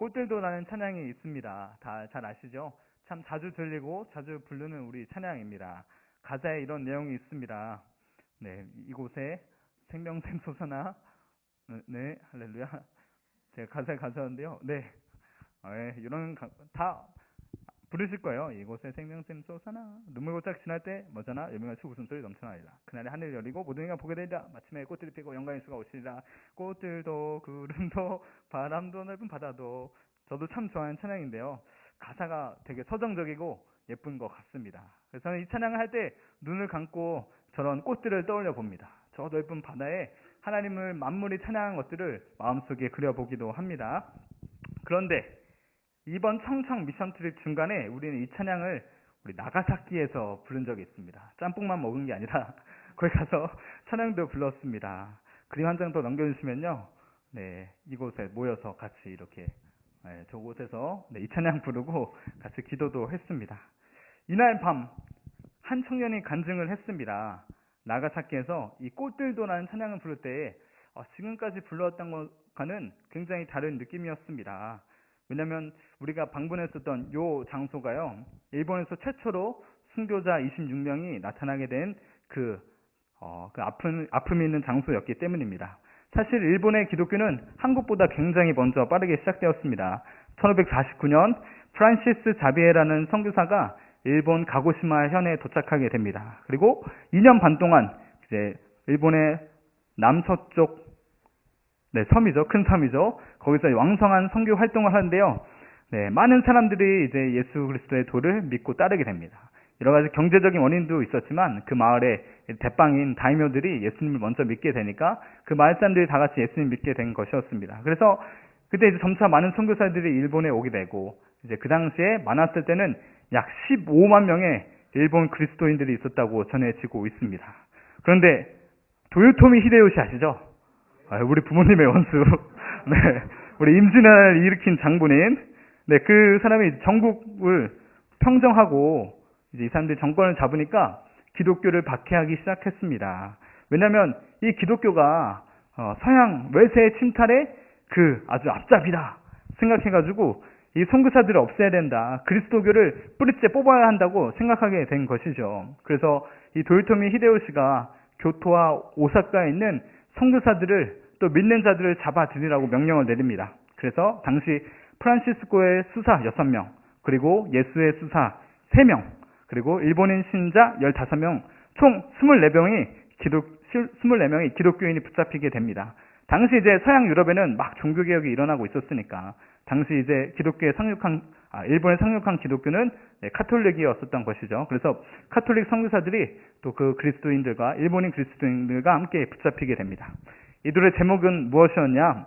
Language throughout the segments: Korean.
꽃들도라는 찬양이 있습니다. 다 잘 아시죠? 참 자주 들리고 자주 부르는 우리 찬양입니다. 가사에 이런 내용이 있습니다. 네, 이곳에 생명샘 솟아나. 네, 할렐루야. 제가 가사에 가사인데요. 네, 이런 다 부르실 거예요. 이곳에 생명샘 솟아나 눈물 고짝 지날 때 머잖아 열매가 주 웃음소리 넘쳐나리라. 그날에 하늘이 열리고 모든 이가 보게 되리라. 마침에 꽃들이 피고 영광의 수가 오시리라. 꽃들도 구름도 바람도 넓은 바다도. 저도 참 좋아하는 찬양인데요. 가사가 되게 서정적이고 예쁜 것 같습니다. 그래서 저는 이 찬양을 할 때 눈을 감고 저런 꽃들을 떠올려 봅니다. 저 넓은 바다에 하나님을 만물이 찬양한 것들을 마음속에 그려보기도 합니다. 그런데 이번 청청 미션 트립 중간에 우리는 이 찬양을 우리 나가사키에서 부른 적이 있습니다. 짬뽕만 먹은 게 아니라 거기 가서 찬양도 불렀습니다. 그림 한 장 더 넘겨주시면요. 네, 이곳에 모여서 같이 이렇게 저곳에서 이 찬양 부르고 같이 기도도 했습니다. 이날 밤 한 청년이 간증을 했습니다. 나가사키에서 이 꽃들도라는 찬양을 부를 때에 지금까지 불러왔던 것과는 굉장히 다른 느낌이었습니다. 왜냐하면 우리가 방문했었던 요 장소가요, 일본에서 최초로 순교자 26명이 나타나게 된 그 아픔이 있는 장소였기 때문입니다. 사실 일본의 기독교는 한국보다 굉장히 먼저 빠르게 시작되었습니다. 1549년 프란시스 자비에라는 선교사가 일본 가고시마 현에 도착하게 됩니다. 그리고 2년 반 동안 이제 일본의 남서쪽 섬이죠. 큰 섬이죠. 거기서 왕성한 선교 활동을 하는데요. 많은 사람들이 이제 예수 그리스도의 도를 믿고 따르게 됩니다. 여러 가지 경제적인 원인도 있었지만 그 마을에 대빵인 다이묘들이 예수님을 먼저 믿게 되니까 그 마을 사람들이 다 같이 예수님 믿게 된 것이었습니다. 그래서 그때 이제 점차 많은 선교사들이 일본에 오게 되고, 이제 그 당시에 많았을 때는 약 15만 명의 일본 그리스도인들이 있었다고 전해지고 있습니다. 그런데 도요토미 히데요시 아시죠? 우리 부모님의 원수, 우리 임진왜란을 일으킨 장군인, 그 사람이 전국을 평정하고 이제 이 사람들이 정권을 잡으니까 기독교를 박해하기 시작했습니다. 왜냐하면 이 기독교가 서양 외세의 침탈에 그 아주 앞잡이다 생각해가지고 이 선교사들을 없애야 된다, 그리스도교를 뿌리째 뽑아야 한다고 생각하게 된 것이죠. 그래서 이 도요토미 히데요시가 교토와 오사카에 있는 선교사들을 또 믿는 자들을 잡아들이라고 명령을 내립니다. 그래서 당시 프란시스코의 수사 6명, 그리고 예수의 수사 3명, 그리고 일본인 신자 15명, 총 24명이 기독교인이 붙잡히게 됩니다. 당시 이제 서양 유럽에는 막 종교개혁이 일어나고 있었으니까 당시 이제 일본에 상륙한 기독교는 카톨릭이었었던 것이죠. 그래서 카톨릭 선교사들이 또 그 그리스도인들과 일본인 그리스도인들과 함께 붙잡히게 됩니다. 이들의 제목은 무엇이었냐?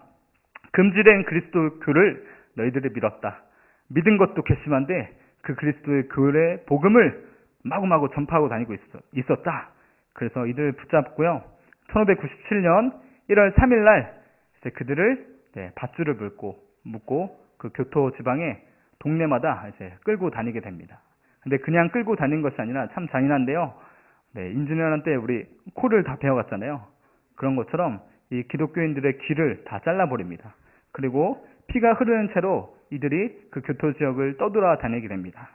금지된 그리스도교를 너희들이 믿었다. 믿은 것도 괘씸한데 그 그리스도의 교회의 복음을 마구마구 전파하고 다니고 있었다. 그래서 이들을 붙잡고요. 1597년 1월 3일 날 그들을 밧줄을 묶고 그 교토 지방의 동네마다 이제 끌고 다니게 됩니다. 근데 그냥 끌고 다닌 것이 아니라 참 잔인한데요. 임진왜란 때 우리 코를 다 베어갔잖아요. 그런 것처럼 이 기독교인들의 귀를 다 잘라버립니다. 그리고 피가 흐르는 채로 이들이 그 교토 지역을 떠돌아 다니게 됩니다.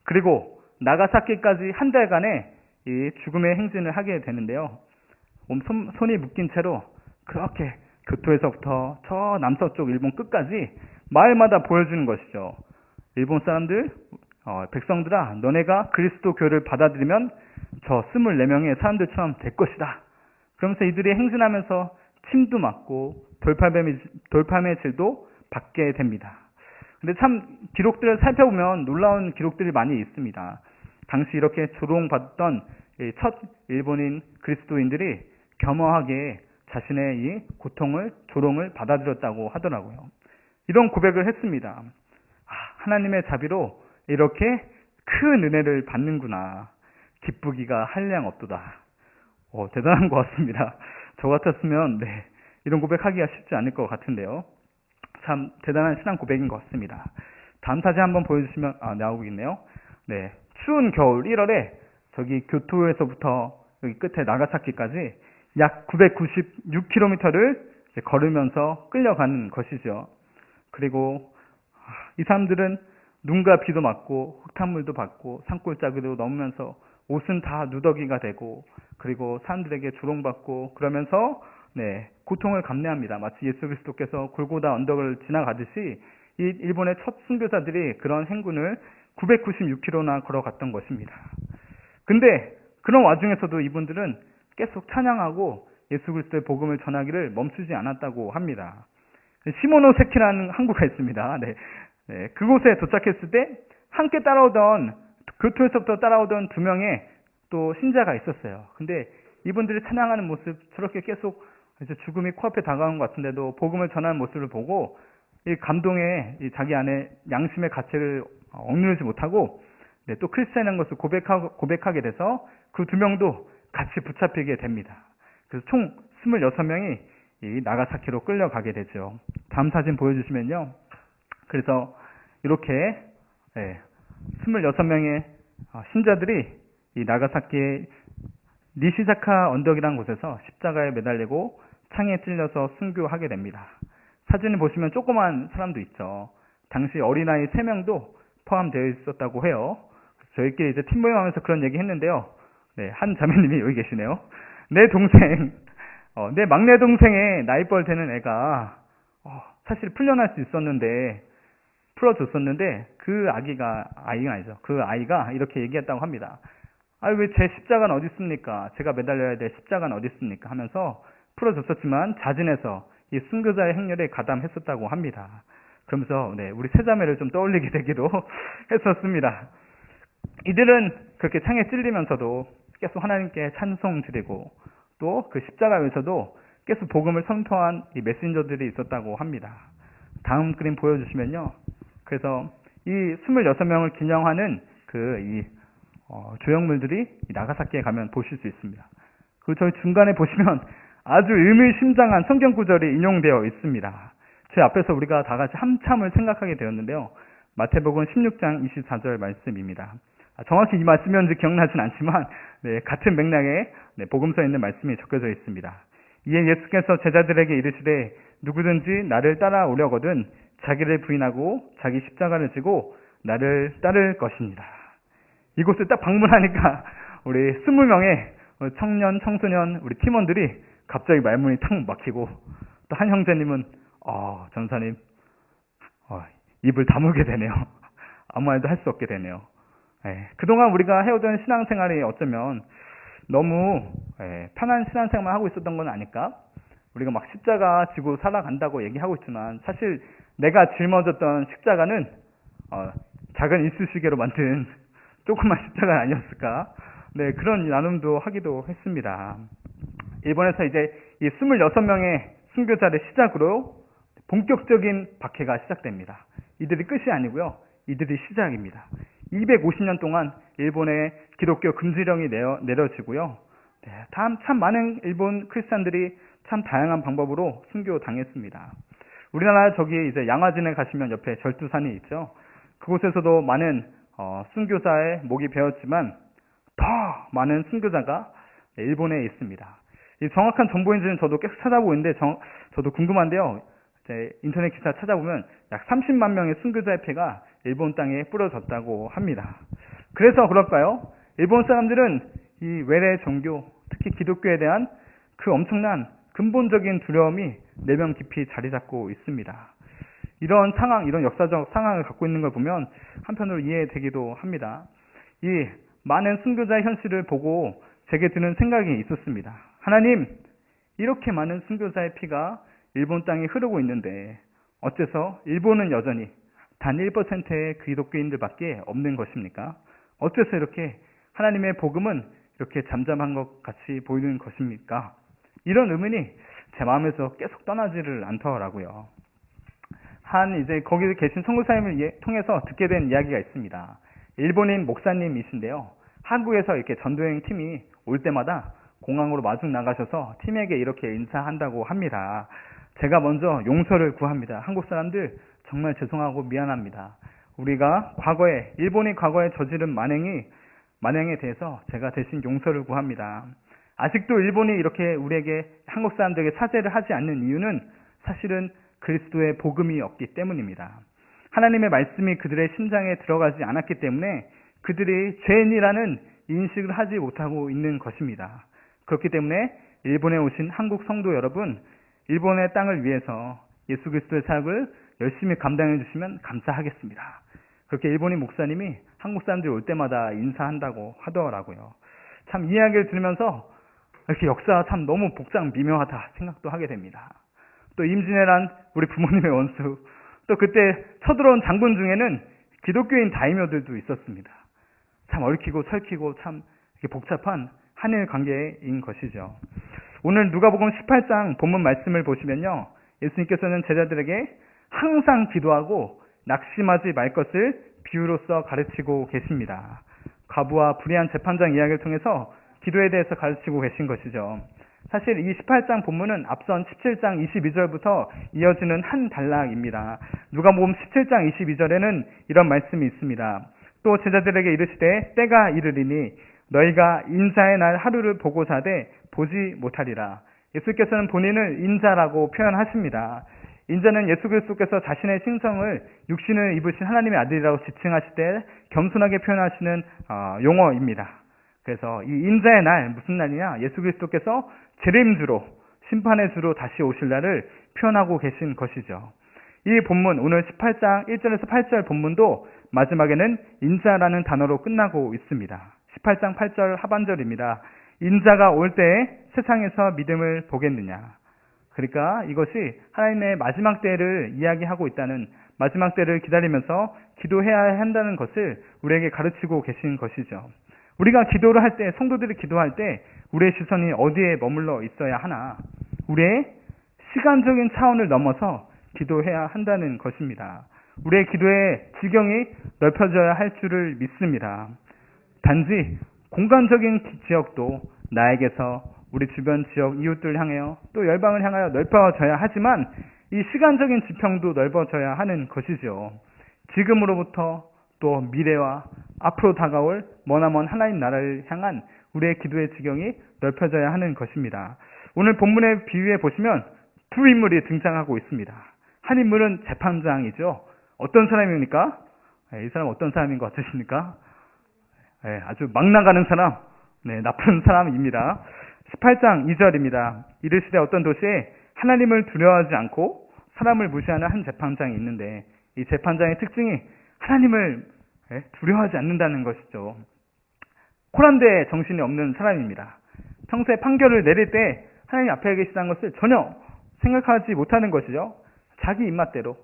그리고 나가사키까지 한 달간의 이 죽음의 행진을 하게 되는데요. 손이 묶인 채로 그렇게 교토에서부터 저 남서쪽 일본 끝까지 마을마다 보여주는 것이죠. 일본 사람들, 백성들아, 너네가 그리스도교를 받아들이면 저 24명의 사람들처럼 될 것이다. 그러면서 이들이 행진하면서 침도 맞고 돌팔매의 질도 받게 됩니다. 근데 참 기록들을 살펴보면 놀라운 기록들이 많이 있습니다. 당시 이렇게 조롱받던 첫 일본인 그리스도인들이 겸허하게 자신의 이 고통을, 조롱을 받아들였다고 하더라고요. 이런 고백을 했습니다. 하나님의 자비로 이렇게 큰 은혜를 받는구나. 기쁘기가 한량 없도다. 대단한 것 같습니다. 저 같았으면 이런 고백하기가 쉽지 않을 것 같은데요. 참 대단한 신앙 고백인 것 같습니다. 다음 사진 한번 보여주시면 나오고 있네요. 추운 겨울 1월에 저기 교토에서부터 여기 끝에 나가사키까지 약 996km를 걸으면서 끌려가는 것이죠. 그리고 이 사람들은 눈과 비도 맞고 흙탕물도 받고 산골짜기도 넘으면서 옷은 다 누더기가 되고 그리고 사람들에게 조롱받고 그러면서 고통을 감내합니다. 마치 예수 그리스도께서 골고다 언덕을 지나가듯이 이 일본의 첫 순교자들이 그런 행군을 996km나 걸어갔던 것입니다. 근데 그런 와중에서도 이분들은 계속 찬양하고 예수 그리스도의 복음을 전하기를 멈추지 않았다고 합니다. 시모노세키라는 항구가 있습니다. 그곳에 도착했을 때 함께 따라오던 교토에서부터 따라오던 2명의 또 신자가 있었어요. 근데 이분들이 찬양하는 모습 저렇게 계속 이제 죽음이 코앞에 다가온 것 같은데도 복음을 전하는 모습을 보고 이 감동에 자기 안에 양심의 가책을 억누르지 못하고 또 크리스찬인 것을 고백하게 돼서 그 2명도 같이 붙잡히게 됩니다. 그래서 총 26명이 이 나가사키로 끌려가게 되죠. 다음 사진 보여주시면요. 그래서 이렇게 26명의 신자들이 이 나가사키의 니시자카 언덕이라는 곳에서 십자가에 매달리고 창에 찔려서 순교하게 됩니다. 사진을 보시면 조그만 사람도 있죠. 당시 어린아이 3명도 포함되어 있었다고 해요. 저희끼리 이제 팀 모임하면서 그런 얘기 했는데요. 한 자매님이 여기 계시네요. 내 동생, 내 막내 동생의 나이뻘 되는 애가 사실 풀려날 수 있었는데 풀어줬었는데 그 아이가 아니죠. 그 아이가 이렇게 얘기했다고 합니다. 왜 제 십자가는 어디 있습니까? 제가 매달려야 될 십자가는 어디 있습니까? 하면서 풀어줬었지만 자진해서 이 순교자의 행렬에 가담했었다고 합니다. 그러면서 우리 세자매를 좀 떠올리게 되기도 했었습니다. 이들은 그렇게 창에 찔리면서도 계속 하나님께 찬송 드리고 또 그 십자가 위에서도 계속 복음을 선포한 이 메신저들이 있었다고 합니다. 다음 그림 보여주시면요. 그래서 이 26명을 기념하는 조형물들이 이 나가사키에 가면 보실 수 있습니다. 그리고 저희 중간에 보시면 아주 의미심장한 성경 구절이 인용되어 있습니다. 제 앞에서 우리가 다 같이 한참을 생각하게 되었는데요. 마태복음 16장 24절 말씀입니다. 정확히 이 말씀이었는지 기억나진 않지만 같은 맥락에 복음서에 있는 말씀이 적혀져 있습니다. 이에 예수께서 제자들에게 이르시되 누구든지 나를 따라오려거든 자기를 부인하고 자기 십자가를 지고 나를 따를 것입니다. 이곳을 딱 방문하니까 우리 20명의 청년, 청소년 우리 팀원들이 갑자기 말문이 탁 막히고 또 한 형제님은 전사님 입을 다물게 되네요. 아무 말도 할 수 없게 되네요. 그동안 우리가 해오던 신앙생활이 어쩌면 너무 편한 신앙생활만 하고 있었던 건 아닐까? 우리가 막 십자가 지고 살아간다고 얘기하고 있지만 사실 내가 짊어졌던 십자가는 작은 이쑤시개로 만든 조그만 십자가는 아니었을까? 그런 나눔도 하기도 했습니다. 일본에서 이제 이 26명의 순교자를 시작으로 본격적인 박해가 시작됩니다. 이들이 끝이 아니고요. 이들이 시작입니다. 250년 동안 일본의 기독교 금지령이 내려지고요. 참 많은 일본 크리스찬들이 참 다양한 방법으로 순교 당했습니다. 우리나라 저기 이제 양화진에 가시면 옆에 절두산이 있죠. 그곳에서도 많은 순교자의 목이 베었지만 더 많은 순교자가 일본에 있습니다. 이 정확한 정보인지는 저도 계속 찾아보고 있는데 저도 궁금한데요. 인터넷 기사 찾아보면 약 30만 명의 순교자의 피가 일본 땅에 뿌려졌다고 합니다. 그래서 그럴까요? 일본 사람들은 이 외래 종교, 특히 기독교에 대한 그 엄청난 근본적인 두려움이 내면 깊이 자리 잡고 있습니다. 이런 상황, 이런 역사적 상황을 갖고 있는 걸 보면 한편으로 이해되기도 합니다. 이 많은 순교자의 현실을 보고 제게 드는 생각이 있었습니다. 하나님, 이렇게 많은 순교자의 피가 일본 땅에 흐르고 있는데 어째서 일본은 여전히 단 1%의 기독교인들밖에 없는 것입니까? 어째서 이렇게 하나님의 복음은 이렇게 잠잠한 것 같이 보이는 것입니까? 이런 의문이 제 마음에서 계속 떠나지를 않더라고요. 이제 거기 계신 선교사님을 통해서 듣게 된 이야기가 있습니다. 일본인 목사님이신데요. 한국에서 이렇게 전도여행 팀이 올 때마다 공항으로 마중 나가셔서 팀에게 이렇게 인사한다고 합니다. 제가 먼저 용서를 구합니다. 한국 사람들 정말 죄송하고 미안합니다. 우리가 일본이 과거에 저지른 만행에 대해서 제가 대신 용서를 구합니다. 아직도 일본이 이렇게 우리에게 한국 사람들에게 사죄를 하지 않는 이유는 사실은 그리스도의 복음이 없기 때문입니다. 하나님의 말씀이 그들의 심장에 들어가지 않았기 때문에 그들이 죄인이라는 인식을 하지 못하고 있는 것입니다. 그렇기 때문에 일본에 오신 한국 성도 여러분, 일본의 땅을 위해서 예수 그리스도의 사역을 열심히 감당해 주시면 감사하겠습니다. 그렇게 일본인 목사님이 한국 사람들이 올 때마다 인사한다고 하더라고요. 참 이 이야기를 들으면서 이렇게 역사가 참 너무 복잡 미묘하다 생각도 하게 됩니다. 또 임진왜란 우리 부모님의 원수, 또 그때 쳐들어온 장군 중에는 기독교인 다이묘들도 있었습니다. 참 얽히고 설키고 참 복잡한 한일 관계인 것이죠. 오늘 누가복음 18장 본문 말씀을 보시면요, 예수님께서는 제자들에게 항상 기도하고 낙심하지 말 것을 비유로서 가르치고 계십니다. 과부와 불의한 재판장 이야기를 통해서 기도에 대해서 가르치고 계신 것이죠. 사실 이 18장 본문은 앞선 17장 22절부터 이어지는 한 단락입니다. 누가복음 17장 22절에는 이런 말씀이 있습니다. 또 제자들에게 이르시되 때가 이르리니 너희가 인자의 날 하루를 보고 자되 보지 못하리라. 예수께서는 본인을 인자라고 표현하십니다. 인자는 예수 그리스도께서 자신의 신성을 육신을 입으신 하나님의 아들이라고 지칭하실 때 겸손하게 표현하시는 용어입니다. 그래서 이 인자의 날, 무슨 날이냐? 예수 그리스도께서 재림주로, 심판의 주로 다시 오실 날을 표현하고 계신 것이죠. 이 본문, 오늘 18장 1절에서 8절 본문도 마지막에는 인자라는 단어로 끝나고 있습니다. 18장 8절 하반절입니다. 인자가 올 때에 세상에서 믿음을 보겠느냐. 그러니까 이것이 하나님의 마지막 때를 이야기하고 있다는, 마지막 때를 기다리면서 기도해야 한다는 것을 우리에게 가르치고 계신 것이죠. 우리가 기도를 할 때, 성도들이 기도할 때 우리의 시선이 어디에 머물러 있어야 하나? 우리의 시간적인 차원을 넘어서 기도해야 한다는 것입니다. 우리의 기도의 지경이 넓혀져야 할 줄을 믿습니다. 단지 공간적인 지역도 나에게서 우리 주변 지역 이웃들 향하여 또 열방을 향하여 넓혀져야 하지만 이 시간적인 지평도 넓어져야 하는 것이죠. 지금으로부터 또 미래와 앞으로 다가올 머나먼 하나님 나라를 향한 우리의 기도의 지경이 넓혀져야 하는 것입니다. 오늘 본문의 비유에 보시면 두 인물이 등장하고 있습니다. 한 인물은 재판장이죠. 어떤 사람입니까? 이 사람 어떤 사람인 것 같으십니까? 아주 막 나가는 사람, 나쁜 사람입니다. 18장 2절입니다. 이르시되 어떤 도시에 하나님을 두려워하지 않고 사람을 무시하는 한 재판장이 있는데 이 재판장의 특징이 하나님을 두려워하지 않는다는 것이죠. 코란데 정신이 없는 사람입니다. 평소에 판결을 내릴 때 하나님 앞에 계시다는 것을 전혀 생각하지 못하는 것이죠. 자기 입맛대로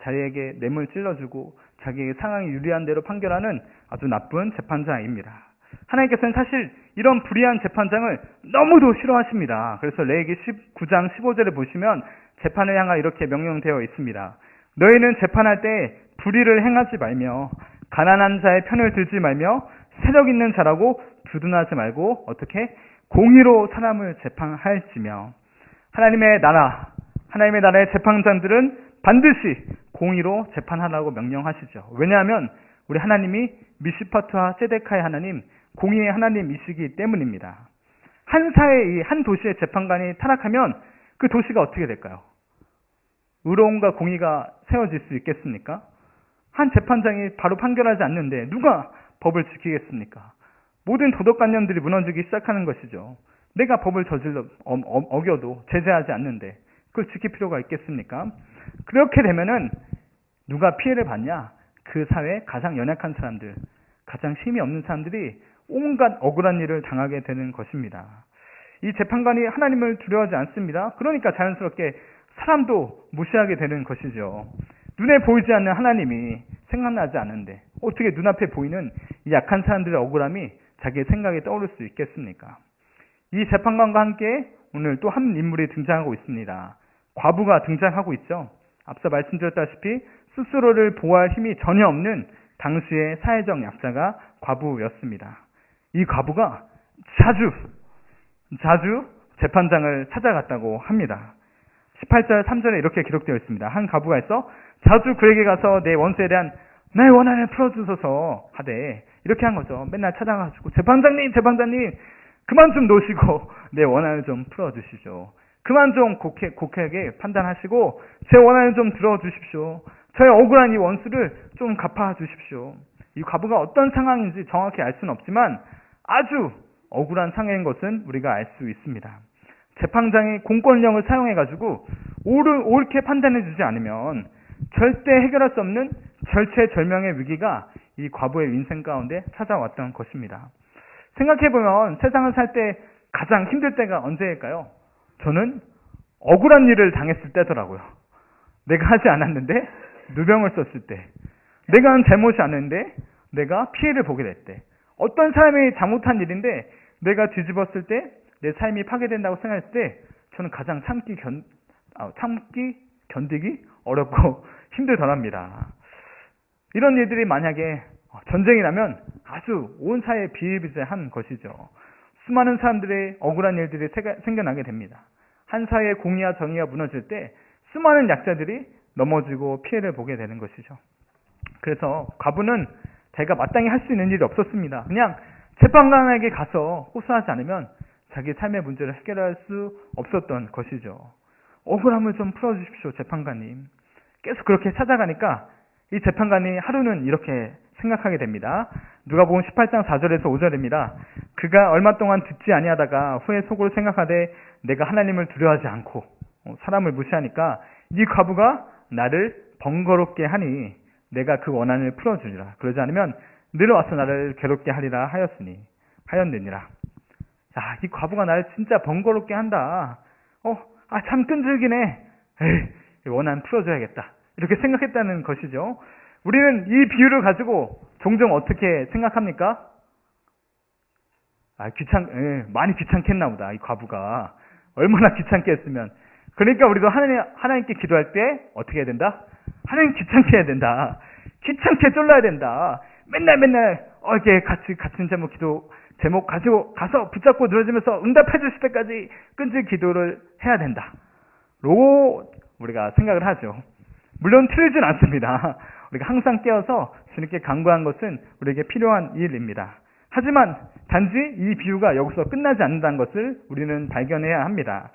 자기에게 뇌물 찔러주고 자기에게 상황이 유리한 대로 판결하는 아주 나쁜 재판장입니다. 하나님께서는 사실 이런 불의한 재판장을 너무도 싫어하십니다. 그래서 레위기 19장 15절에 보시면 재판을 향하여 이렇게 명령되어 있습니다. 너희는 재판할 때 불의를 행하지 말며 가난한 자의 편을 들지 말며 세력 있는 자라고 두둔하지 말고 어떻게 공의로 사람을 재판할지며. 하나님의 나라의 재판장들은 반드시 공의로 재판하라고 명령하시죠. 왜냐하면 우리 하나님이 미시파트와 세데카의 하나님, 공의의 하나님이시기 때문입니다. 한 사회의 한 도시의 재판관이 타락하면 그 도시가 어떻게 될까요? 의로움과 공의가 세워질 수 있겠습니까? 한 재판장이 바로 판결하지 않는데 누가 법을 지키겠습니까? 모든 도덕관념들이 무너지기 시작하는 것이죠. 내가 법을 어겨도 제재하지 않는데 그걸 지킬 필요가 있겠습니까? 그렇게 되면은 누가 피해를 받냐? 그 사회의 가장 연약한 사람들, 가장 힘이 없는 사람들이 온갖 억울한 일을 당하게 되는 것입니다. 이 재판관이 하나님을 두려워하지 않습니다. 그러니까 자연스럽게 사람도 무시하게 되는 것이죠. 눈에 보이지 않는 하나님이 생각나지 않는데 어떻게 눈앞에 보이는 이 약한 사람들의 억울함이 자기의 생각에 떠오를 수 있겠습니까? 이 재판관과 함께 오늘 또 한 인물이 등장하고 있습니다. 과부가 등장하고 있죠. 앞서 말씀드렸다시피 스스로를 보호할 힘이 전혀 없는 당시의 사회적 약자가 과부였습니다. 이 과부가 자주 재판장을 찾아갔다고 합니다. 18절 3절에 이렇게 기록되어 있습니다. 한 과부가 있어 자주 그에게 가서 내 원수에 대한 나의 원한을 풀어주소서 하되 이렇게 한 거죠. 맨날 찾아가지고 재판장님 그만 좀 놓으시고 내 원한을 좀 풀어주시죠. 그만 좀 곡하게 판단하시고 제 원한을 좀 들어주십시오. 저의 억울한 이 원수를 좀 갚아주십시오. 이 과부가 어떤 상황인지 정확히 알 수는 없지만 아주 억울한 상황인 것은 우리가 알 수 있습니다. 재판장이 공권력을 사용해가지고 옳게 판단해주지 않으면 절대 해결할 수 없는 절체절명의 위기가 이 과부의 인생 가운데 찾아왔던 것입니다. 생각해보면 세상을 살 때 가장 힘들 때가 언제일까요? 저는 억울한 일을 당했을 때더라고요. 내가 하지 않았는데 누명을 썼을 때, 내가 한 잘못이 아닌데 내가 피해를 보게 될 때, 어떤 사람이 잘못한 일인데 내가 뒤집었을 때 내 삶이 파괴된다고 생각했을 때 저는 가장 견디기 어렵고 힘들더랍니다. 이런 일들이 만약에 전쟁이라면 아주 온 사회에 비일비재한 것이죠. 수많은 사람들의 억울한 일들이 생겨나게 됩니다. 한 사회의 공의와 정의가 무너질 때 수많은 약자들이 넘어지고 피해를 보게 되는 것이죠. 그래서 과부는 자기가 마땅히 할 수 있는 일이 없었습니다. 그냥 재판관에게 가서 호소하지 않으면 자기 삶의 문제를 해결할 수 없었던 것이죠. 억울함을 좀 풀어주십시오, 재판관님. 계속 그렇게 찾아가니까 이 재판관이 하루는 이렇게 생각하게 됩니다. 누가복음 18장 4절에서 5절입니다. 그가 얼마 동안 듣지 아니하다가 후에 속으로 생각하되 내가 하나님을 두려워하지 않고 사람을 무시하니까 이 과부가 나를 번거롭게 하니 내가 그 원한을 풀어주리라. 그러지 않으면 늘 와서 나를 괴롭게 하리라 하였느니라. 자, 이 과부가 나를 진짜 번거롭게 한다. 참 끈질기네. 에이, 원한 풀어줘야겠다. 이렇게 생각했다는 것이죠. 우리는 이 비유를 가지고 종종 어떻게 생각합니까? 많이 귀찮겠나 보다. 이 과부가. 얼마나 귀찮게 했으면. 그러니까 우리도 하나님께 기도할 때 어떻게 해야 된다? 하나님 귀찮게 해야 된다. 귀찮게 쫄라야 된다. 맨날 이렇게 같은 제목 가지고 가서 붙잡고 늘어지면서 응답해 주실 때까지 끈질 기도를 해야 된다. 로 우리가 생각을 하죠. 물론 틀리진 않습니다. 우리가 항상 깨어서 주님께 간구한 것은 우리에게 필요한 일입니다. 하지만 단지 이 비유가 여기서 끝나지 않는다는 것을 우리는 발견해야 합니다.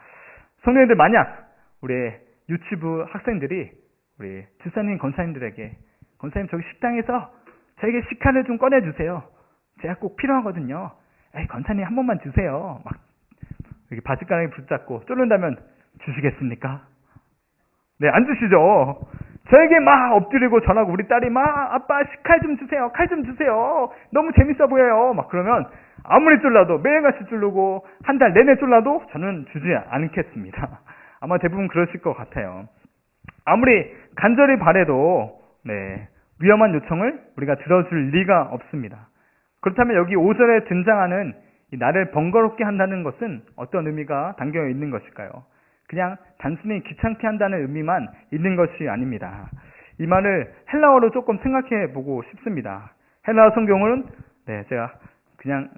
성도님들, 만약 우리 유치부 학생들이 우리 집사님, 권사님들에게 권사님 저기 식당에서 저에게 식칼을 좀 꺼내주세요. 제가 꼭 필요하거든요. 권사님 한 번만 주세요. 막 이렇게 바지가랑이 붙잡고 쫄른다면 주시겠습니까? 네, 안 주시죠. 저에게 막 엎드리고 전하고 우리 딸이 막 아빠 칼 좀 주세요. 칼 좀 주세요. 너무 재밌어 보여요. 막 그러면 아무리 쫄라도 매일같이 쫄르고 한 달 내내 쫄라도 저는 주지 않겠습니다. 아마 대부분 그러실 것 같아요. 아무리 간절히 바래도 위험한 요청을 우리가 들어줄 리가 없습니다. 그렇다면 여기 5절에 등장하는 이 나를 번거롭게 한다는 것은 어떤 의미가 담겨 있는 것일까요? 그냥 단순히 귀찮게 한다는 의미만 있는 것이 아닙니다. 이 말을 헬라어로 조금 생각해 보고 싶습니다. 헬라어 성경은 제가 그냥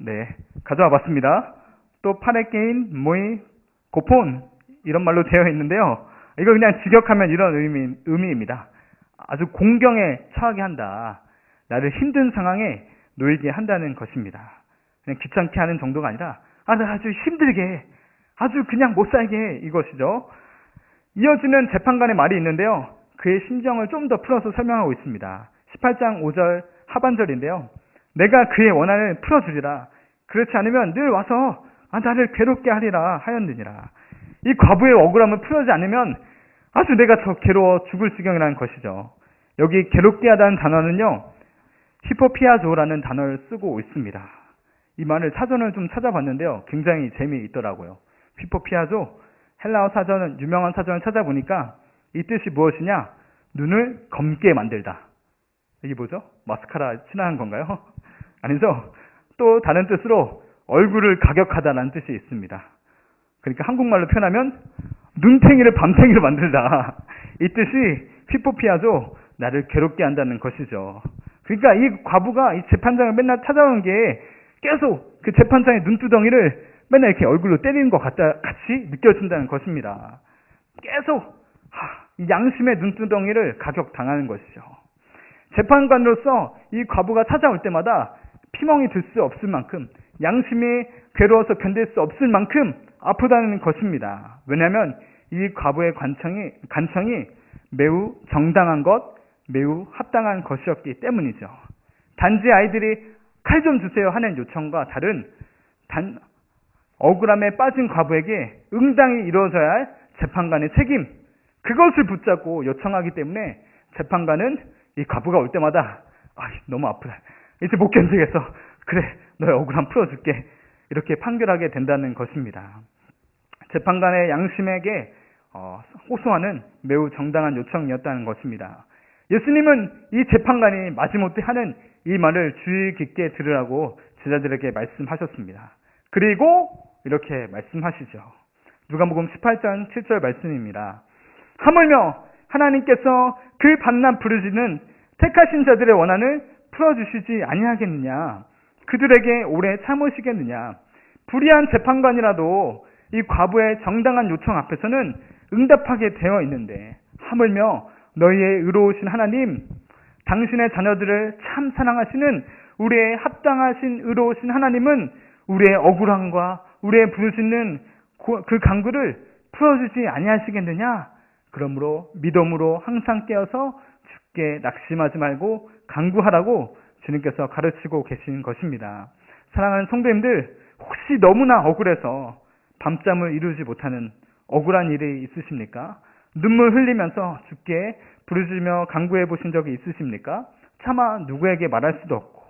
가져와 봤습니다. 또 파레게인, 모이, 고폰 이런 말로 되어 있는데요. 이거 그냥 직역하면 이런 의미입니다. 아주 공경에 처하게 한다. 나를 힘든 상황에 놓이게 한다는 것입니다. 그냥 귀찮게 하는 정도가 아니라 아주 힘들게, 아주 그냥 못 살게, 이것이죠. 이어지는 재판관의 말이 있는데요. 그의 심정을 좀 더 풀어서 설명하고 있습니다. 18장 5절 하반절인데요. 내가 그의 원한을 풀어주리라. 그렇지 않으면 늘 와서 나를 괴롭게 하리라 하였느니라. 이 과부의 억울함을 풀어주지 않으면 아주 내가 더 괴로워 죽을 지경이라는 것이죠. 여기 괴롭게 하다는 단어는요, 히포피아조라는 단어를 쓰고 있습니다. 이 말을 사전을 좀 찾아봤는데요, 굉장히 재미있더라고요. 히포피아조, 헬라어 사전은, 유명한 사전을 찾아보니까 이 뜻이 무엇이냐? 눈을 검게 만들다. 이게 뭐죠? 마스카라 칠하는 건가요? 아니죠? 또 다른 뜻으로 얼굴을 가격하다라는 뜻이 있습니다. 그러니까 한국말로 표현하면 눈탱이를 밤탱이로 만들다. 이 뜻이 히포피아조, 나를 괴롭게 한다는 것이죠. 그러니까 이 과부가 이 재판장을 맨날 찾아오는 게 계속 그 재판장의 눈두덩이를 맨날 이렇게 얼굴로 때리는 것 같이 느껴진다는 것입니다. 계속 이 양심의 눈두덩이를 가격당하는 것이죠. 재판관으로서 이 과부가 찾아올 때마다 피멍이 들 수 없을 만큼, 양심이 괴로워서 견딜 수 없을 만큼 아프다는 것입니다. 왜냐하면 이 과부의 간청이 매우 정당한 것, 매우 합당한 것이었기 때문이죠. 단지 아이들이 칼 좀 주세요 하는 요청과 다른 억울함에 빠진 과부에게 응당이 이루어져야 할 재판관의 책임, 그것을 붙잡고 요청하기 때문에 재판관은 이 과부가 올 때마다 너무 아프다, 이제 못 견디겠어, 그래 너의 억울함 풀어줄게, 이렇게 판결하게 된다는 것입니다. 재판관의 양심에게 호소하는 매우 정당한 요청이었다는 것입니다. 예수님은 이 재판관이 마지못해 하는 이 말을 주의 깊게 들으라고 제자들에게 말씀하셨습니다. 그리고 이렇게 말씀하시죠. 누가복음 18장 7절 말씀입니다. 하물며 하나님께서 그 밤낮 부르짖는 택하신 자들의 원한을 풀어주시지 아니하겠느냐, 그들에게 오래 참으시겠느냐. 불의한 재판관이라도 이 과부의 정당한 요청 앞에서는 응답하게 되어 있는데, 하물며 너희의 의로우신 하나님, 당신의 자녀들을 참 사랑하시는 우리의 합당하신 의로우신 하나님은 우리의 억울함과 우리의 부르짖는 그 간구를 풀어주지 아니하시겠느냐. 그러므로 믿음으로 항상 깨어서 주께 낙심하지 말고 간구하라고 주님께서 가르치고 계신 것입니다. 사랑하는 성도님들, 혹시 너무나 억울해서 밤잠을 이루지 못하는 억울한 일이 있으십니까? 눈물 흘리면서 주께 부르짖으며 간구해 보신 적이 있으십니까? 차마 누구에게 말할 수도 없고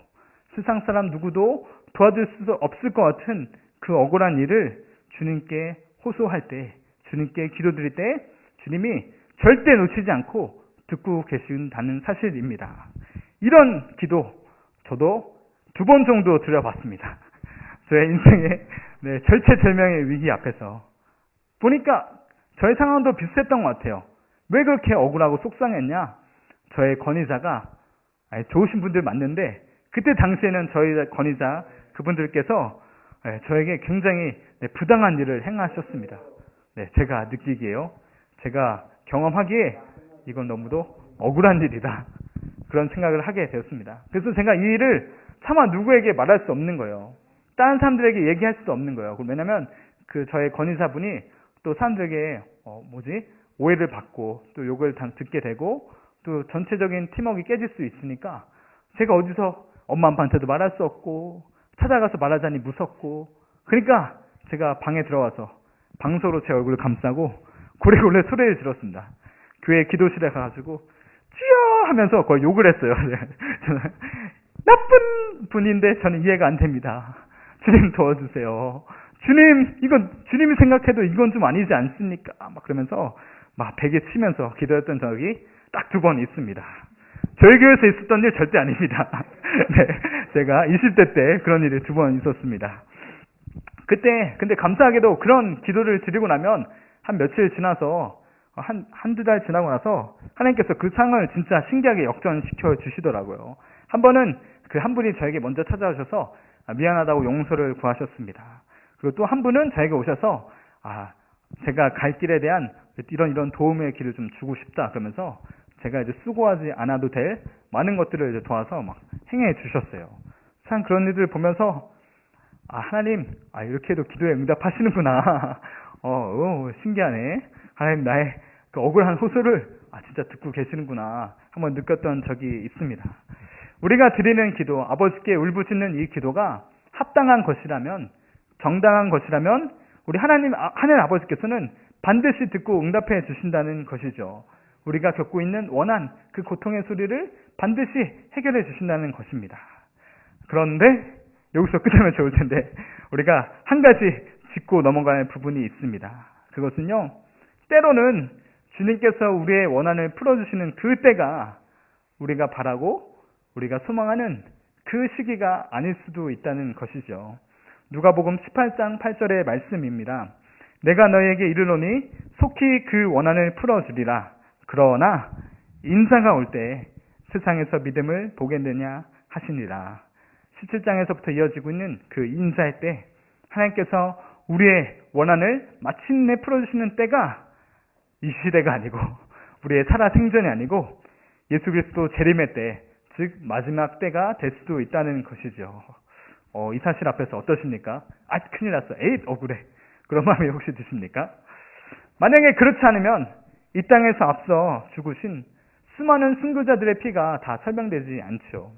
세상 사람 누구도 도와줄 수 없을 것 같은 그 억울한 일을 주님께 호소할 때, 주님께 기도드릴 때 주님이 절대 놓치지 않고 듣고 계신다는 사실입니다. 이런 기도 저도 2번 정도 드려봤습니다. 저의 인생의 절체절명의 위기 앞에서 보니까 저의 상황도 비슷했던 것 같아요. 왜 그렇게 억울하고 속상했냐? 저의 권위자가 좋으신 분들 맞는데 그때 당시에는 저희 권위자 그분들께서 저에게 굉장히 부당한 일을 행하셨습니다. 제가 느끼기에요. 제가 경험하기에 이건 너무도 억울한 일이다, 그런 생각을 하게 되었습니다. 그래서 제가 이 일을 차마 누구에게 말할 수 없는 거예요. 다른 사람들에게 얘기할 수도 없는 거예요. 왜냐하면 그 저의 권위자분이 또 사람들에게 오해를 받고 또 욕을 듣게 되고 또 전체적인 팀워크가 깨질 수 있으니까 제가 어디서 엄마 아빠한테도 말할 수 없고 찾아가서 말하자니 무섭고, 그러니까 제가 방에 들어와서 방석으로 제 얼굴을 감싸고 고래고래 소리를 질렀습니다. 교회 기도실에 가가지고 주여 하면서 거의 욕을 했어요. 나쁜 분인데 저는 이해가 안 됩니다. 주님 도와주세요. 주님, 이건 주님이 생각해도 이건 좀 아니지 않습니까? 막 그러면서 막 베개 치면서 기도했던 적이 딱 2번 있습니다. 저희 교회에서 있었던 일 절대 아닙니다. 제가 20대 때 그런 일이 2번 있었습니다. 그때 근데 감사하게도 그런 기도를 드리고 나면 한 며칠 지나서 한두 달 지나고 나서 하나님께서 그 상을 진짜 신기하게 역전시켜 주시더라고요. 한 번은 그 한 분이 저에게 먼저 찾아오셔서 미안하다고 용서를 구하셨습니다. 그리고 또 한 분은 저에게 오셔서 제가 갈 길에 대한 이런 도움의 길을 좀 주고 싶다 그러면서 제가 이제 수고하지 않아도 될 많은 것들을 이제 도와서 막 행해 주셨어요. 참 그런 일들을 보면서 하나님 이렇게도 기도에 응답하시는구나. 신기하네. 하나님 나의 그 억울한 호소를 진짜 듣고 계시는구나 한번 느꼈던 적이 있습니다. 우리가 드리는 기도, 아버지께 울부짖는 이 기도가 합당한 것이라면, 정당한 것이라면 우리 하나님 아버지께서는 반드시 듣고 응답해 주신다는 것이죠. 우리가 겪고 있는 원한, 그 고통의 소리를 반드시 해결해 주신다는 것입니다. 그런데 여기서 끝나면 좋을 텐데 우리가 한 가지 짚고 넘어갈 부분이 있습니다. 그것은요, 때로는 주님께서 우리의 원한을 풀어주시는 그 때가 우리가 바라고 우리가 소망하는 그 시기가 아닐 수도 있다는 것이죠. 누가복음 18장 8절의 말씀입니다. 내가 너희에게 이르노니 속히 그 원한을 풀어주리라. 그러나 인자가 올 때 세상에서 믿음을 보겠느냐 하시니라. 17장에서부터 이어지고 있는 그 인자의 때, 하나님께서 우리의 원한을 마침내 풀어주시는 때가 이 시대가 아니고 우리의 살아생전이 아니고 예수 그리스도 재림의 때, 즉 마지막 때가 될 수도 있다는 것이죠. 이 사실 앞에서 어떠십니까? 큰일 났어. 억울해. 그런 마음이 혹시 드십니까? 만약에 그렇지 않으면 이 땅에서 앞서 죽으신 수많은 순교자들의 피가 다 설명되지 않죠.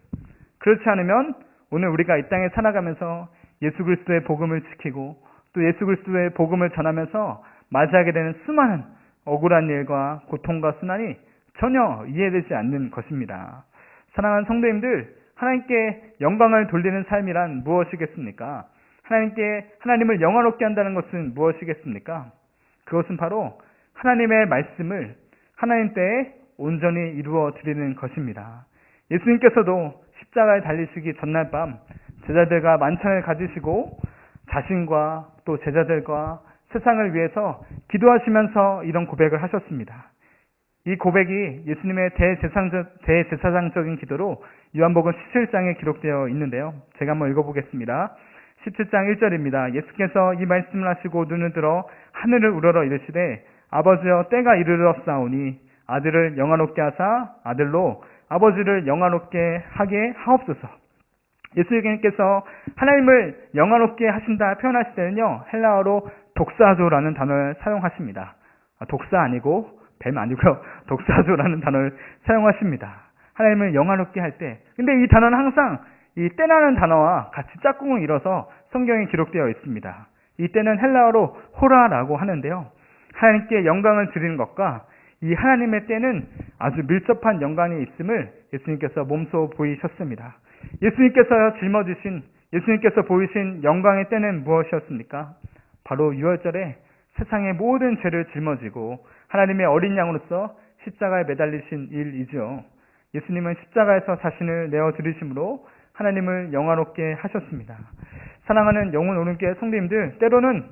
그렇지 않으면 오늘 우리가 이 땅에 살아가면서 예수 그리스도의 복음을 지키고 또 예수 그리스도의 복음을 전하면서 맞이하게 되는 수많은 억울한 일과 고통과 순환이 전혀 이해되지 않는 것입니다. 사랑하는 성도님들, 하나님께 영광을 돌리는 삶이란 무엇이겠습니까? 하나님을 영화롭게 한다는 것은 무엇이겠습니까? 그것은 바로 하나님의 말씀을 하나님 때에 온전히 이루어 드리는 것입니다. 예수님께서도 십자가에 달리시기 전날 밤 제자들과 만찬을 가지시고 자신과 또 제자들과 세상을 위해서 기도하시면서 이런 고백을 하셨습니다. 이 고백이 예수님의 대제사장적인 기도로 요한복음 17장에 기록되어 있는데요. 제가 한번 읽어보겠습니다. 17장 1절입니다. 예수께서 이 말씀을 하시고 눈을 들어 하늘을 우러러 이르시되 아버지여 때가 이르렀사오니 아들을 영화롭게 하사 아들로 아버지를 영화롭게 하게 하옵소서. 예수님께서 하나님을 영화롭게 하신다 표현하실 때는요, 헬라어로 독사조라는 단어를 사용하십니다. 독사 아니고 뱀 아니고요, 독사조라는 단어를 사용하십니다. 하나님을 영화롭게 할 때. 근데 이 단어는 항상 이 때라는 단어와 같이 짝꿍을 이뤄서 성경에 기록되어 있습니다. 이 때는 헬라어로 호라라고 하는데요. 하나님께 영광을 드리는 것과 이 하나님의 때는 아주 밀접한 연관이 있음을 예수님께서 몸소 보이셨습니다. 예수님께서 보이신 영광의 때는 무엇이었습니까? 바로 6월절에 세상의 모든 죄를 짊어지고 하나님의 어린 양으로서 십자가에 매달리신 일이죠. 예수님은 십자가에서 자신을 내어드리심으로 하나님을 영화롭게 하셨습니다. 사랑하는 영혼 오른교회 성도님들, 때로는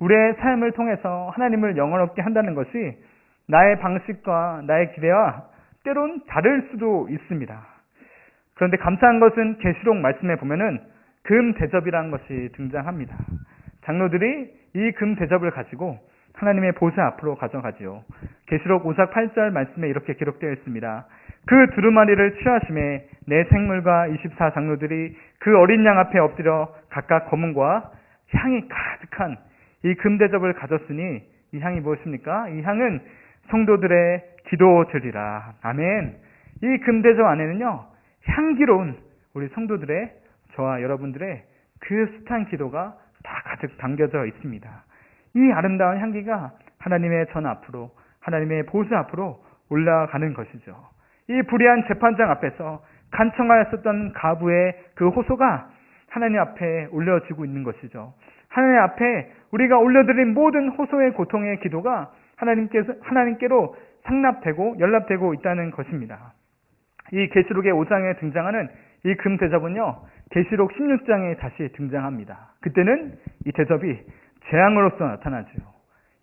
우리의 삶을 통해서 하나님을 영화롭게 한다는 것이 나의 방식과 나의 기대와 때론 다를 수도 있습니다. 그런데 감사한 것은 계시록 말씀에 보면은 금 대접이라는 것이 등장합니다. 장로들이 이 금 대접을 가지고 하나님의 보좌 앞으로 가져가지요. 계시록 5장 8절 말씀에 이렇게 기록되어 있습니다. 그 두루마리를 취하심에 내 생물과 24장로들이 그 어린 양 앞에 엎드려 각각 검은과 향이 가득한 이 금 대접을 가졌으니 이 향이 무엇입니까? 이 향은 성도들의 기도드리라. 아멘. 이 금 대접 안에는요, 향기로운 우리 성도들의, 저와 여러분들의 그 숱한 기도가 다 가득 담겨져 있습니다. 이 아름다운 향기가 하나님의 전 앞으로, 하나님의 보좌 앞으로 올라가는 것이죠. 이 불의한 재판장 앞에서 간청하였었던 가부의 그 호소가 하나님 앞에 올려지고 있는 것이죠. 하나님 앞에 우리가 올려드린 모든 호소의 고통의 기도가 하나님께로 상납되고 연락되고 있다는 것입니다. 이 계시록의 5장에 등장하는 이 금 대접은요, 계시록 16장에 다시 등장합니다. 그때는 이 대접이 재앙으로서 나타나죠.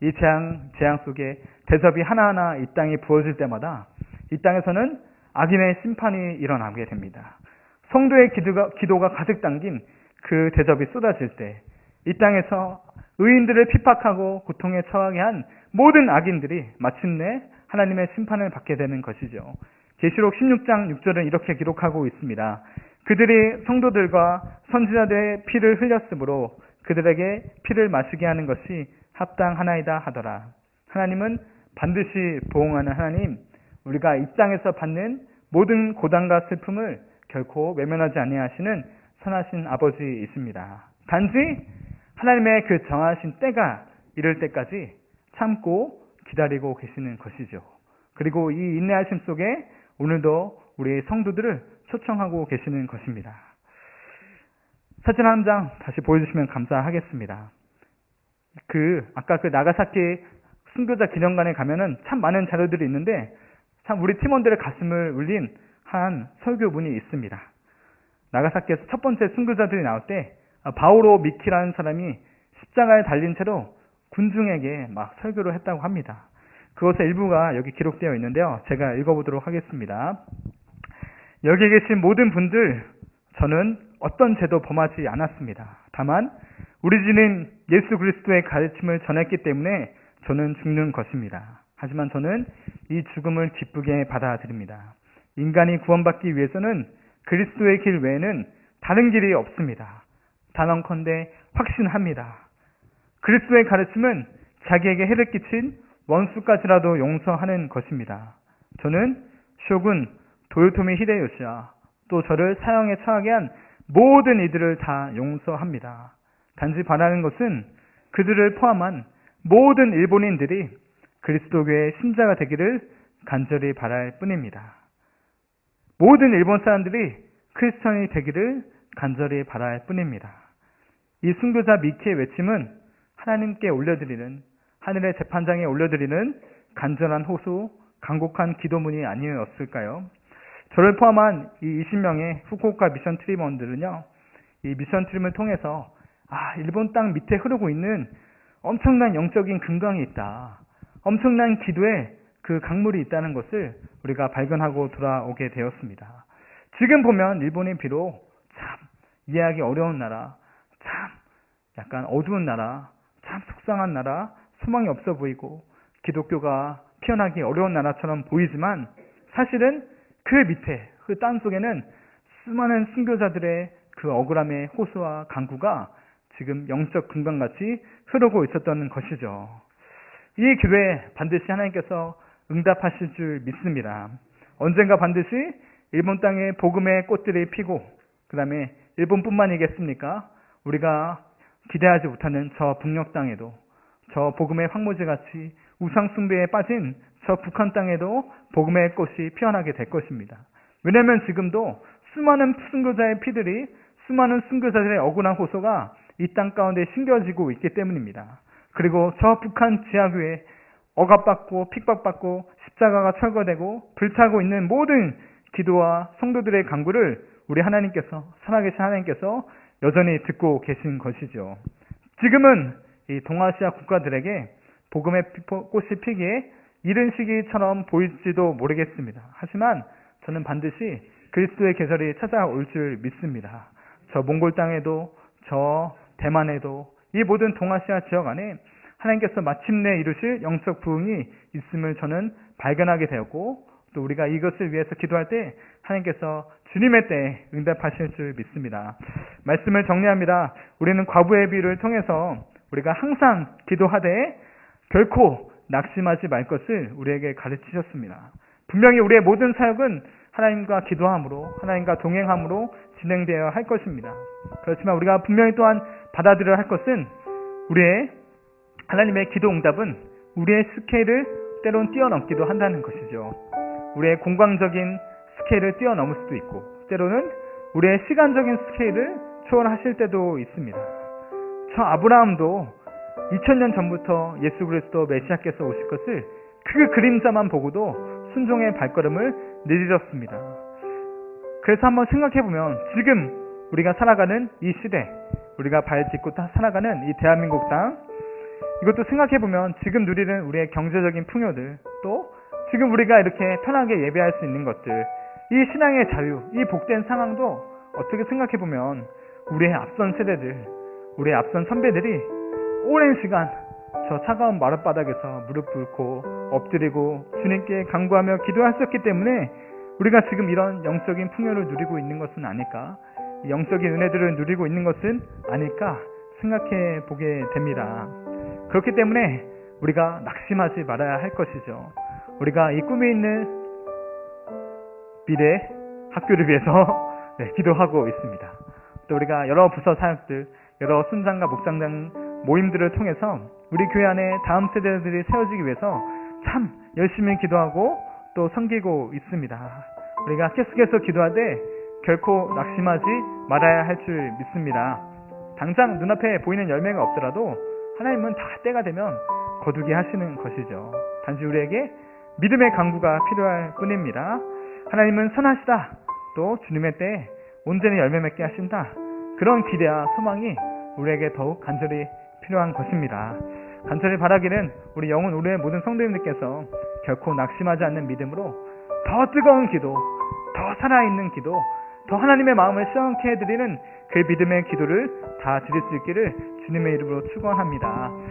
이 재앙 속에 대접이 하나하나 이 땅에 부어질 때마다 이 땅에서는 악인의 심판이 일어나게 됩니다. 성도의 기도가 가득 담긴 그 대접이 쏟아질 때 이 땅에서 의인들을 핍박하고 고통에 처하게 한 모든 악인들이 마침내 하나님의 심판을 받게 되는 것이죠. 계시록 16장 6절은 이렇게 기록하고 있습니다. 그들이 성도들과 선지자들의 피를 흘렸으므로 그들에게 피를 마시게 하는 것이 합당하나이다 하더라. 하나님은 반드시 보응하는 하나님, 우리가 이 땅에서 받는 모든 고단과 슬픔을 결코 외면하지 아니하시는 선하신 아버지이십니다. 단지 하나님의 그 정하신 때가 이를 때까지 참고 기다리고 계시는 것이죠. 그리고 이 인내하심 속에 오늘도 우리 성도들을 초청하고 계시는 것입니다. 사진 한 장 다시 보여주시면 감사하겠습니다. 아까 그 나가사키 순교자 기념관에 가면은 참 많은 자료들이 있는데 참 우리 팀원들의 가슴을 울린 한 설교문이 있습니다. 나가사키에서 첫 번째 순교자들이 나올 때 바오로 미키라는 사람이 십자가에 달린 채로 군중에게 막 설교를 했다고 합니다. 그것의 일부가 여기 기록되어 있는데요. 제가 읽어보도록 하겠습니다. 여기 계신 모든 분들, 저는 어떤 죄도 범하지 않았습니다. 다만 우리 주는 예수 그리스도의 가르침을 전했기 때문에 저는 죽는 것입니다. 하지만 저는 이 죽음을 기쁘게 받아들입니다. 인간이 구원받기 위해서는 그리스도의 길 외에는 다른 길이 없습니다. 단언컨대 확신합니다. 그리스도의 가르침은 자기에게 해를 끼친 원수까지라도 용서하는 것입니다. 저는 쇼군 도요토미 히데요시와 또 저를 사형에 처하게 한 모든 이들을 다 용서합니다. 단지 바라는 것은 그들을 포함한 모든 일본인들이 그리스도교의 신자가 되기를 간절히 바랄 뿐입니다. 모든 일본 사람들이 크리스천이 되기를 간절히 바랄 뿐입니다. 이 순교자 미키의 외침은 하나님께 올려드리는, 하늘의 재판장에 올려드리는 간절한 호소, 간곡한 기도문이 아니었을까요? 저를 포함한 이 20명의 후쿠오카 미션 트립원들은요, 이 미션 트립을 통해서 일본 땅 밑에 흐르고 있는 엄청난 영적인 근강이 있다, 엄청난 기도의 그 강물이 있다는 것을 우리가 발견하고 돌아오게 되었습니다. 지금 보면 일본이 비록 참 이해하기 어려운 나라, 참 약간 어두운 나라, 참 속상한 나라, 소망이 없어 보이고 기독교가 피어나기 어려운 나라처럼 보이지만 사실은 그 밑에, 그 땅 속에는 수많은 순교자들의 그 억울함의 호소와 간구가 지금 영적 근강같이 흐르고 있었던 것이죠. 이 기도에 반드시 하나님께서 응답하실 줄 믿습니다. 언젠가 반드시 일본 땅에 복음의 꽃들이 피고, 그 다음에 일본뿐만이겠습니까? 우리가 기대하지 못하는 저 북녘 땅에도, 저 복음의 황무지같이 우상 숭배에 빠진 저 북한 땅에도 복음의 꽃이 피어나게 될 것입니다. 왜냐하면 지금도 수많은 순교자의 피들이, 수많은 순교자들의 억울한 호소가 이 땅 가운데 심겨지고 있기 때문입니다. 그리고 저 북한 지하교에 억압받고 핍박받고 십자가가 철거되고 불타고 있는 모든 기도와 성도들의 간구를 우리 하나님께서, 살아계신 하나님께서 여전히 듣고 계신 것이죠. 지금은 이 동아시아 국가들에게 복음의 꽃이 피기에 이른 시기처럼 보일지도 모르겠습니다. 하지만 저는 반드시 그리스도의 계절이 찾아올 줄 믿습니다. 저 몽골 땅에도, 저 대만에도, 이 모든 동아시아 지역 안에 하나님께서 마침내 이루실 영적 부흥이 있음을 저는 발견하게 되었고, 또 우리가 이것을 위해서 기도할 때 하나님께서 주님의 때에 응답하실 줄 믿습니다. 말씀을 정리합니다. 우리는 과부의 비유를 통해서 우리가 항상 기도하되 결코 낙심하지 말 것을 우리에게 가르치셨습니다. 분명히 우리의 모든 사역은 하나님과 기도함으로, 하나님과 동행함으로 진행되어야 할 것입니다. 그렇지만 우리가 분명히 또한 받아들여야 할 것은, 우리의 하나님의 기도 응답은 우리의 스케일을 때론 뛰어넘기도 한다는 것이죠. 우리의 공간적인 스케일을 뛰어넘을 수도 있고, 때로는 우리의 시간적인 스케일을 초월하실 때도 있습니다. 저 아브라함도 2000년 전부터 예수 그리스도 메시아께서 오실 것을 그 그림자만 보고도 순종의 발걸음을 내딛었습니다. 그래서 한번 생각해보면 지금 우리가 살아가는 이 시대, 우리가 발 딛고 살아가는 이 대한민국 땅, 이것도 생각해보면 지금 누리는 우리의 경제적인 풍요들, 또 지금 우리가 이렇게 편하게 예배할 수 있는 것들, 이 신앙의 자유, 이 복된 상황도 어떻게 생각해보면 우리의 앞선 세대들, 우리의 앞선 선배들이 오랜 시간 저 차가운 마룻바닥에서 무릎 꿇고 엎드리고 주님께 간구하며 기도하셨기 때문에 우리가 지금 이런 영적인 풍요를 누리고 있는 것은 아닐까, 영적인 은혜들을 누리고 있는 것은 아닐까 생각해 보게 됩니다. 그렇기 때문에 우리가 낙심하지 말아야 할 것이죠. 우리가 이 꿈에 있는 미래 학교를 위해서 기도하고 있습니다. 또 우리가 여러 부서 사역들, 여러 순장과 목장장 모임들을 통해서 우리 교회 안에 다음 세대들이 세워지기 위해서 참 열심히 기도하고 또 섬기고 있습니다. 우리가 계속해서 기도하되 결코 낙심하지 말아야 할 줄 믿습니다. 당장 눈앞에 보이는 열매가 없더라도 하나님은 다 때가 되면 거두게 하시는 것이죠. 단지 우리에게 믿음의 강구가 필요할 뿐입니다. 하나님은 선하시다. 또 주님의 때에 온전히 열매 맺게 하신다. 그런 기대와 소망이 우리에게 더욱 간절히 필요한 것입니다. 간절히 바라기는 우리 영혼, 우리의 모든 성도님들께서 결코 낙심하지 않는 믿음으로 더 뜨거운 기도, 더 살아있는 기도, 더 하나님의 마음을 시원케 해드리는 그 믿음의 기도를 다 드릴 수 있기를 주님의 이름으로 축원합니다.